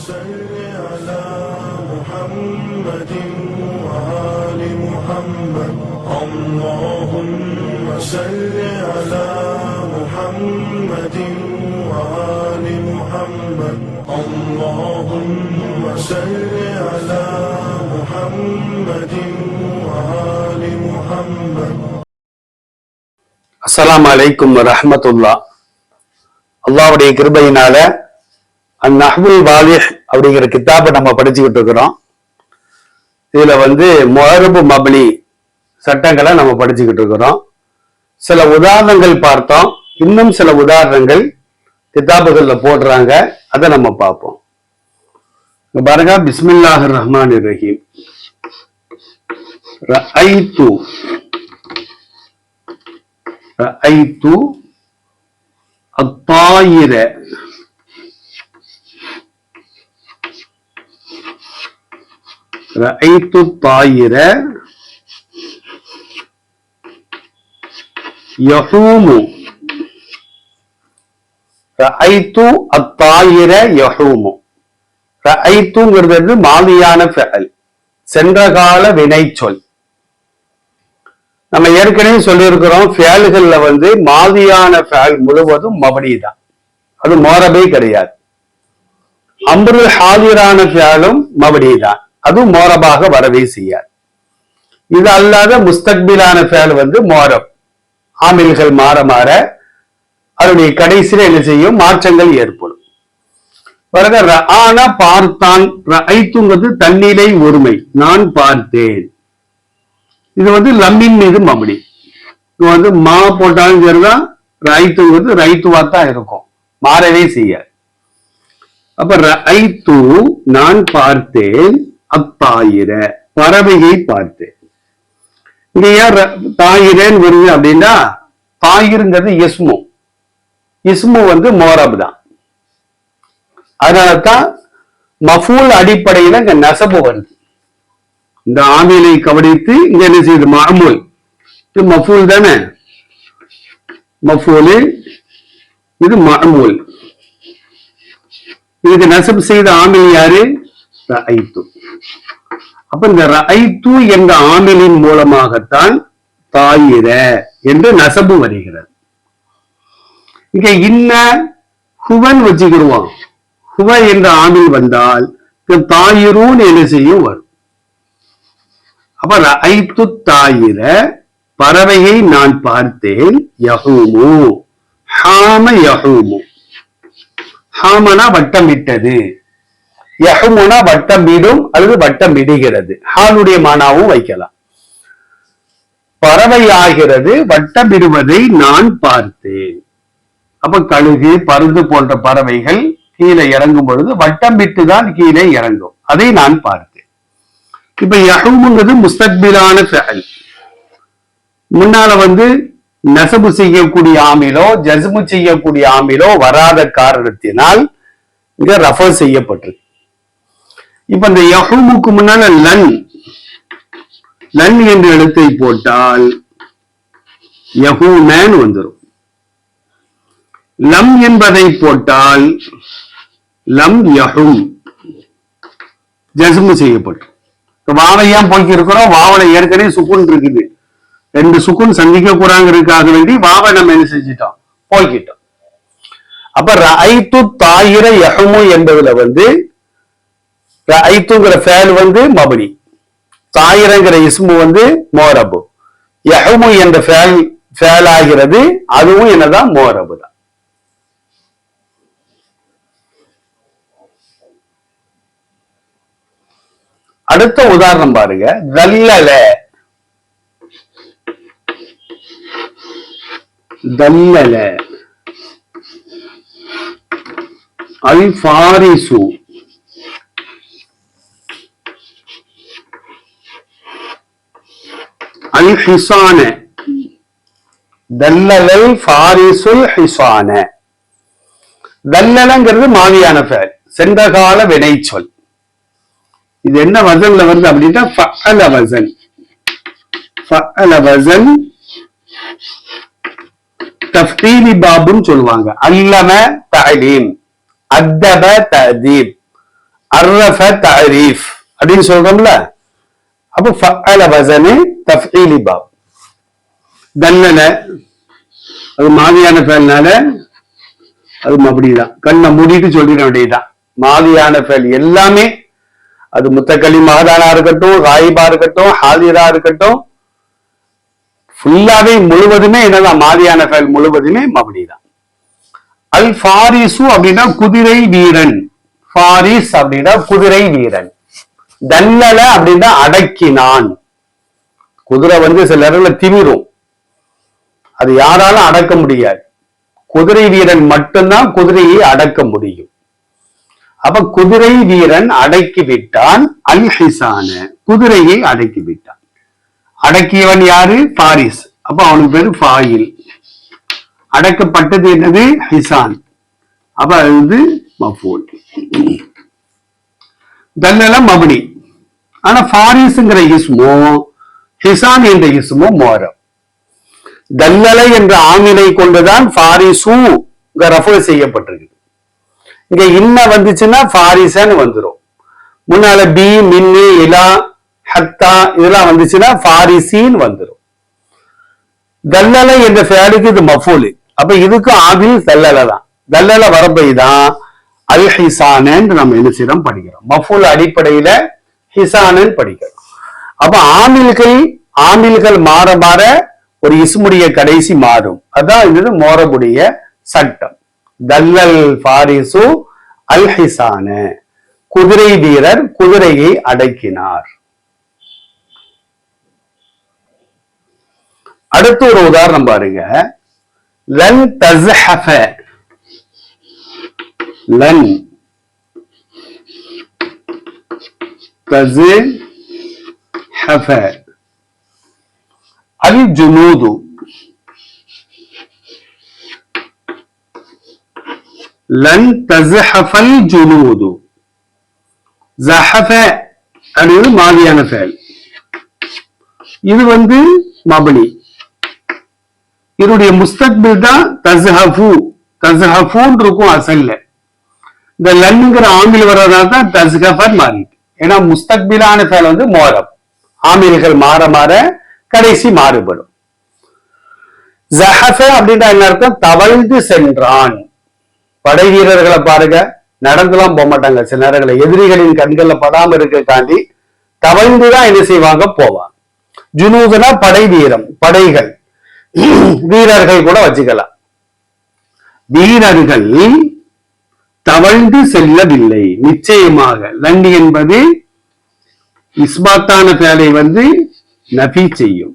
صل على محمد وآل محمد اللهم صل على محمد وآل محمد اللهم صل على محمد وآل محمد. அஸ்ஸலாமு அலைக்கும் வரஹ்மத்துல்லாஹ். அல்லாஹ்வுடைய கிருபையினால அந்நஹ்வுல் வாலிஹ் அப்படிங்கிற கிதாபை நம்ம படிச்சுக்கிட்டு இருக்கிறோம். இதுல முஅரபு மப்னி சட்டங்களை நம்ம படிச்சுக்கிட்டு இருக்கிறோம். சில உதாரணங்கள் பார்த்தோம், இன்னும் சில உதாரணங்கள் கிதாபுகள்ல போடுறாங்க, அதை நம்ம பார்ப்போம். பாருங்க, பிஸ்மில்லாஹிர் ரஹ்மானிர் ரஹீம். ரஅய்து ரஅய்து அத்தாயிர ரஅய்து தாயிர யஹூமு. ரஅய்து அத்தாயிர யஹூமு. ரஅய்துங்கிறது மாதியான ஃபஅல், சென்ற கால வினை சொல். நம்ம ஏற்கனவே சொல்லியிருக்கிறோம், ஃபேல்கள்ல மாதியான ஃபேல் முழுவதும் மபனி தான், அது மோரபே கிடையாது. அம்ருல் ஹாதிரான ஃபேலும் மபனி தான், அதுவும் மோரபாக வரவே செய்யாது. இது அல்லாத முஸ்தக்பிலான ஃபேல் மோரப், ஆமில்கள் மாற மாற அதனுடைய கடைசியில என்ன செய்யும், மாற்றங்கள் ஏற்படும். பிறகு ரஆன பார்த்தான். ரஅய்துங்கிறது தன்னிலை ஒருமை, நான் பார்த்தேன். இது லம்மின் மீது மபனி. இது மா போட்டாலும் சரிதான், ரைத்துங்கிறது ரைத்துவா தான் இருக்கும், மாறவே செய்யாது. அப்ப ரஅய்து நான் பார்த்தேன், அத்தாயிர பறவையை பார்த்தேன். இங்க ஏன் தாயிரேன்னு வருது அப்படின்னா, தாயிருங்கிறது இஸ்மு, இஸ்மு மோரப் தான். அதனாலதான் மஃபூல் அடிப்படையில இங்க நசபு வருது. இந்த ஆமிலை கவனித்து இங்க என்ன செய்யுது, மஅமூல். இது மஃபூல் தானே, மஃபூல், இது மஅமூல். இதுக்கு நசப் செய்த ஆமில் யாரு, ரஅய்து. அப்ப இந்த ரஅய்து என்ற ஆமிலின் மூலமாகத்தான் தாயிர என்று நசபு வருகிறது. இங்க இன்ன ஹுவன் வச்சுக்கிடுவோம். ஹுவ என்ற ஆமில் வந்தால் தாயிரூன் என்ன செய்யும் வரும். அப்ப ரஅய்து தாயிர பறவையை நான் பார்த்தேன். யஹூமு, ஹாம யஹூமு. ஹாமனா வட்டமிட்டது, யஹூமுனா வட்டமிடும் அல்லது வட்டமிடுகிறது. ஹாலுடைய மானாவும் வைக்கலாம். பறவை ஆகிறது, வட்டமிடுவதை நான் பார்த்தேன். அப்ப கழுகு, பருந்து போன்ற பறவைகள் கீழே இறங்கும் பொழுது வட்டமிட்டுதான் கீழே இறங்கும், அதை நான் பார்த்தேன். இப்ப யஹூமுங்கிறது முஸ்தக்பிலான ஃபஅல். முன்னால நசபு செய்யக்கூடிய ஆமிலோ ஜஸ்மு செய்யக்கூடிய ஆமிலோ வராத காரணத்தினால் இங்க ரஃபா செய்யப்பட்டிருக்கு. இப்ப இந்த யஹூமுக்கு முன்னால லன், லன் என்ற எழுத்தை போட்டால் யஹூமன் வந்துடும். லம் என்பதை போட்டால் லம் யஹூம், ஜஸ்மு செய்யப்பட்டு. வாவையாம் போக்கி இருக்கிறோம், வாவலை ஏற்கனவே சுக்குன் இருக்குது, ரெண்டு சுக்குன் சந்திக்க கூடாங்கிறதுக்காக வேண்டி வாவை நம்ம என்ன செஞ்சிட்டோம், போய்கிட்டோம். அப்ப ரஅய்து தாயிர யஹூமு என்பதுல ரஅய்துங்கிற ஃபேல் மபனி, தாயிரங்கிற இஸ்மு மோரபு, யஹூமு என்ற ஃபேல் ஆகிறது, அதுவும் என்னதான் மோரபு தான். அடுத்த உதாரணம் பாருங்க, தல்லல. தல்லல அல் ஃபாரிசு. அல் ஹிசான. தல்லலல் ஃபாரிசுல் ஹிசான. தல்லலங்கிறது மாதியான ஃபேல், சென்ற கால வினை சொல். இது என்ன வசன்ல அப்படின்னா ஃபஅல வசன். ஃபஅல வசன் தஃதீலி பாபுன்னு சொல்லுவாங்க. அல்லம தஅலீம், அத்தப தஅதீப், அர்ரஃப தஅரீஃப் அப்படின்னு சொல்றோம்ல. அப்ப ஃபஅல வஸனு தஃஈலி பாப். தல்லல அது மாதியான ஃபேல்னால அது அப்படிதான். கண்ணை மூடிட்டு சொல்லிட வேண்டியதுதான். மாதியான ஃபேல் எல்லாமே அது முத்தக்கலிம் மஹதானா இருக்கட்டும், காயிபா இருக்கட்டும், ஹாதிரா இருக்கட்டும், ஃபுல்லாவே முழுவதுமே என்னதான் மாதியான ஃபேல் முழுவதுமே அப்படிதான். அல் ஃபாரிசு அப்படின்னா குதிரை வீரன். ஃபாரிஸ் அப்படின்னா குதிரை வீரன். தல்லல அப்படின்னா அடக்கினான். குதிரை சில நேரங்களில் திமிரும், அது யாராலும் அடக்க முடியாது. குதிரை வீரன் மட்டும்தான் குதிரையை அடக்க முடியும். அப்ப குதிரை வீரன் அடக்கி விட்டான் அல் ஹிசான, குதிரையை அடக்கி விட்டான். அடக்கியவன் யாரு? பாரிஸ். அப்ப அவனுக்கு பேரு ஃபாயில். அடக்கப்பட்டது என்னது? ஹிசான். அப்ப அது மஃபூல். தல்லல மப்னி. ஆனா ஃபாரிஸ்ங்கிற இஸ்மோ ஹிசான் என்ற இஸ்மோ மோரம். தல்லலை என்ற ஆமிலை கொண்டுதான் ஃபாரிசு ரஃபு செய்யப்பட்டிருக்கு. இங்க இன்ன வந்துச்சுன்னா ஃபாரிசன்னு வந்துடும். முன்னால பி, மின்னு, இலா, ஹத்தா இதெல்லாம் வந்துச்சுன்னா ஃபாரிசின்னு வந்துடும். தல்லலை என்ற ஃபேலுக்கு இது மஃபூல். அப்ப இதுக்கு ஆமில் தல்லலை தான். தல்லலை வரப்பை தான் அல் ஹிசானு நம்ம என்ன செய்யறோம் படிக்கிறோம். மஃபூல் அடிப்படையில ஹிசானு படிக்கிறோம். அப்ப ஆமில்கள் மாற மாற ஒரு இஸ்முடைய கடைசி மாறும். அதான் இது மோரபுடைய சட்டம். தல்லல் ஃபாரிசு அல் ஹிசான, குதிரை வீரர் குதிரையை அடக்கினார். அடுத்து ஒரு உதாரணம் பாருங்க. லன் தஸ்ஹஃப, லன் தஸ்ஹஃப அல் ஜுனூது, லன் தஸ்ஹஃபல் ஜுனூது. ஸஹஃப அப்படிங்கிறது மாதியான ஃபேல். இது மப்னி. இதனுடைய முஸ்தக்பில் தான் தஸ்ஹஃபு. தஸ்ஹஃபுன்னு இருக்கும் அசல்ல. இந்த லன்ங்கிற ஆமில் வர்றதா தான் தஸ்ஹஃபன் மாறிட்டு. ஏன்னா முஸ்தக்பிலான ஃபேல் மோரம். ஆமில்கள் மாற மாற கடைசி மாறுபடும். ஸஹஃப அப்படின்னா என்ன அர்த்தம்? தவழ்ந்து சென்றான். படை வீரர்களை பாருங்க, நடந்துலாம் போக மாட்டாங்க. சில நேரங்களில் எதிரிகளின் கண்கள்ல படாம இருக்காண்டி தவழ்ந்துதான் என்ன செய்வாங்க? போவாங்க. ஜுனூதுனா படை வீரம், படைகள், வீரர்கள் கூட வச்சுக்கலாம். வீரர்கள் தவழ்ந்து செல்லவில்லை. நிச்சயமாக லன் என்பது இஸ்பாத்தான ஃபேலை நஃபி செய்யும்.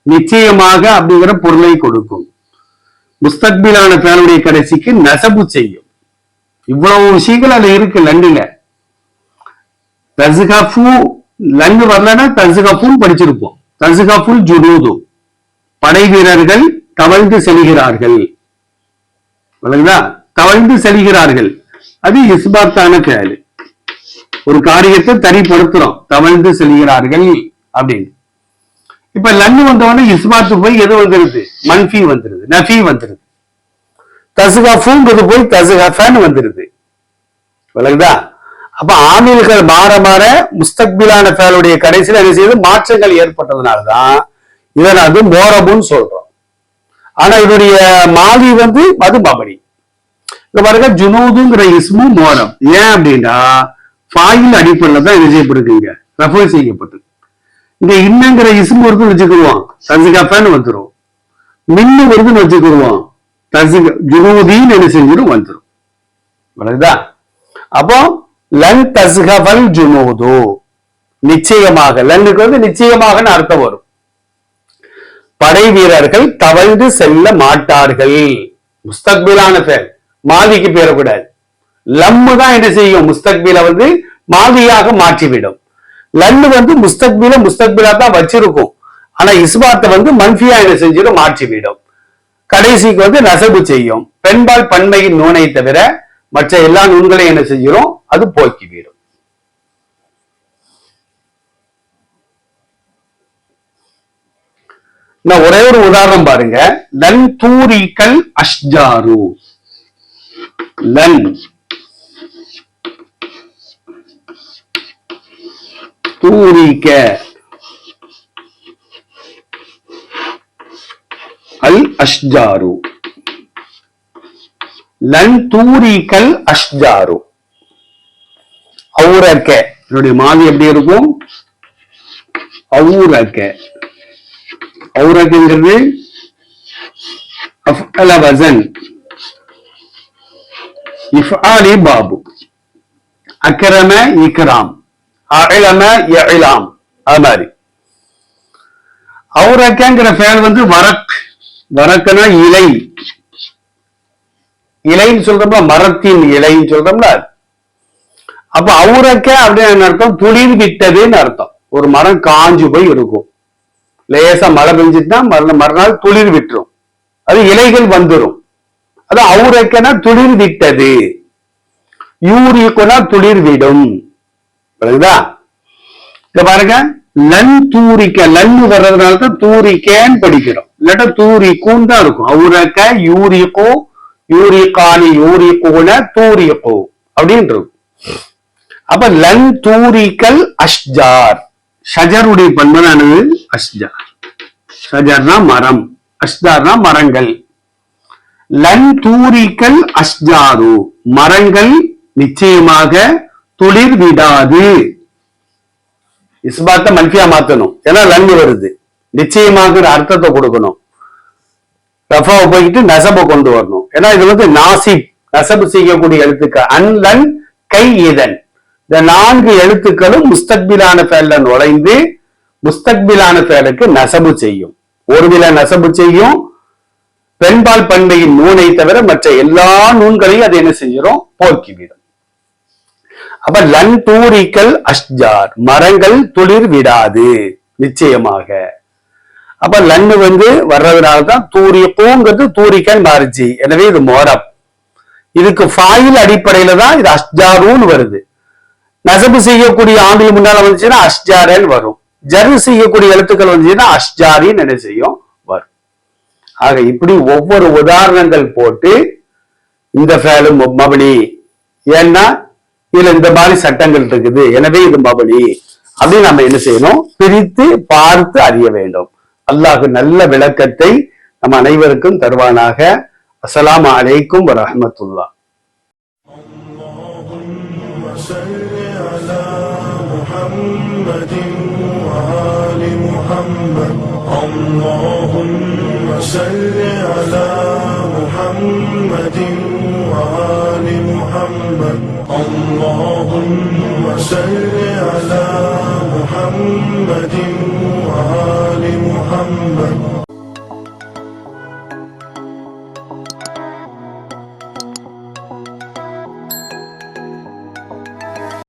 நிச்சயமாக அப்படிங்கிற பொருளை கொடுக்கும். முஸ்தக்பிலான ஃபேலுடைய கடைசிக்கு நசபு செய்யும். இவ்வளவு விஷயங்கள் அதுல இருக்கு லன்னுல. தஸ்ஹஃபு லன்னு வரலன்னா தஸ்ஹஃபுன்னு படிச்சிருப்போம். தஸ்ஹஃபுல் ஜுனூது, படை வீரர்கள் தவழ்ந்து செல்கிறார்கள். தவழ்ந்து செல்கிறார்கள் அது இஸ்பாத்தான ஃபேல். ஒரு காரியத்தை தனிப்படுத்துறோம், தவழ்ந்து செல்கிறார்கள் அப்படின்னு. இப்ப லன்னு வந்தவொடனே இஸ்பாத்து போய் எது வந்துருது? மன்ஃபி வந்துருது, நஃபி வந்துருது. தஸ்ஹஃபுங்கிறது போய் தஸ்ஹஃபன்னு வந்துருது. விளங்குதா? அப்ப ஆமில்கள் மாற மாற முஸ்தக்பிலான ஃபேலுடைய கடைசியில் என்ன செய்யுது? மாற்றங்கள் ஏற்பட்டதுனாலதான் இதை மோரபுன்னு சொல்றோம். ஆனா இதனுடைய மாலி அது மபனி. இங்க பாருங்க, ஜுனூதுங்கிற இஸ்மு மோரம். ஏன் அப்படின்னா ஃபாயில் அடிப்படையில் தான் என்ன செய்யப்படுதுங்க? ரஃபு செய்யப்பட்டது. இங்க இன்னங்கிற இஸ்மு வருதுன்னு வச்சுக்கிடுவோம், தஸ்ஹஃபன்னு வந்துடும். மின்னு வருதுன்னு வச்சுக்கிடுவோம், ஜுனூதின்னு என்ன செஞ்சிடும்? வந்துடும். விளங்குதா? அப்போ லன் தஸ்ஹஃபல் ஜுனூது, நிச்சயமாக. லன்னுக்கு நிச்சயமாக அர்த்தம் வரும். படை வீரர்கள் தவழ்ந்து செல்ல மாட்டார்கள். முஸ்தக்பிலான ஃபேல், மாதிக்கு பேரக்கூடாது. லம்மு தான் என்ன செய்யும்? முஸ்தக்பில மாதியாக மாற்றிவிடும். லன்னு முஸ்தக்பிலா தான் வச்சிருக்கும். ஆனா இஸ்பாத்தை மன்ஃபியா என்ன செஞ்சிடும்? மாற்றிவிடும். கடைசிக்கு நசபு செய்யும். பெண்பால் பன்மையின் நூனை தவிர மற்ற எல்லா நூன்களையும் என்ன செஞ்சிடும்? அது போக்கிவிடும். ஒரே ஒரு உதாரணம் பாருங்க. லன் தூரிக்கல் அஷ்ஜாரு, லன் தூரிக்க அல் அஷ்ஜாரு. லன் தூரிக்கல் அஷ்ஜாரு. அவுரக்க என்னுடைய மாதி எப்படி இருக்கும்? அவுரக்க. அவுரக்கங்கிறது அஃஅல வஸன். இஃஆலி பாபு. அக்ரம இக்ராம், அஅலம இஅலாம். அது மாதிரி அவுரக்கங்கிற ஃபேல் வந்து வரக். வரக்கனா இலை. இலைன்னு சொல்றோம்ல, மரத்தின் இலைன்னு சொல்றோம்ல. அப்ப அவுரக்க அப்படின்னு அர்த்தம் துளிர் விட்டதுன்னு அர்த்தம். ஒரு மரம் காஞ்சு போய் இருக்கும், லேசா மழை பெஞ்சிட்டுனா மறுநாள் துளிர் விட்டுரும், அது இலைகள் வந்துடும். அது அவுரக்கனா துளிர் விட்டது. யூரிக்குனா துளிர் விடும். புரியுதா? இங்க பாருங்க, லன் தூரிக்க. லன்னு வர்றதுனால தான் தூரிக்கேன்னு படிக்கிறோம், இல்லாட்டா தூரிக்கும் தான் இருக்கும். அவுரக்க யூரிக்கோ, யூரிகானி யூரிக்கூன தூரிக்கோ அப்படின்னு இருக்கும். அப்ப லன் தூரிக்கல் அஷ்ஜார். ஷஜருடைய பண்பனானது அஷ்ஜார். ஷஜர்னா மரம், அஷ்ஜார்னா மரங்கள். லன் தூரிக்கல் அஷ்ஜாரு. மரங்கள் நிச்சயமாக துளிர் விடாது. இஸ்பாத்த மன்ஃபியா மாத்தணும், ஏன்னா லன் வருது. நிச்சயமாக அர்த்தத்தை கொடுக்கணும். ரஃபாவை போய்கிட்டு நசபை கொண்டு வரணும், ஏன்னா இது வந்து நாசிப், நசபு செய்யக்கூடிய எழுத்துக்கள். அன்லன் கை இதன். இந்த 4 எழுத்துக்களும் முஸ்தக்பிலான ஃபேல்ல நுழைந்து முஸ்தக்பிலான ஃபேலுக்கு நசபு செய்யும். ஒருவில நசபு செய்யும். பெண்பால் பண்பையின் நூனை தவிர மற்ற எல்லா நூன்களையும் அது என்ன செஞ்சிடும்? போக்கிவிடும். அப்ப லன் தூரிக்கல் அஷ்ஜார். மரங்கள் துளிர் விடாது நிச்சயமாக. அப்ப லன்னு வந்து வர்றதுனாலதான் தூரிக்கோங்கிறது தூரிக்கல் மாறிச்சு. எனவே இது மோரப். இதுக்கு ஃபாயில் அடிப்படையில தான் இது அஷ்ஜாருன்னு வருது. நசபு செய்யக்கூடிய ஆங்கிலம் முன்னால வந்துச்சுன்னா அஷ்ஜாரன் வரும். ஜரு செய்யக்கூடிய எழுத்துக்கள் வந்துச்சுன்னா அஷ்ஜாரின்னு என்ன செய்யும்? வரும். ஆக இப்படி ஒவ்வொரு உதாரணங்கள் போட்டு இந்த ஃபேலும் மபனி, ஏன்னா இதுல இந்த மாதிரி சட்டங்கள் இருக்குது, எனவே இது மபனி அப்படின்னு நம்ம என்ன செய்யணும்? பிரித்து பார்த்து அறிய வேண்டும். அல்லாஹ் நல்ல விளக்கத்தை நம் அனைவருக்கும் தருவானாக. அஸ்ஸலாமு அலைக்கும் வரஹ்மத்துல்லாஹ். اللهم صل على محمد وآل محمد. اللهم صل على محمد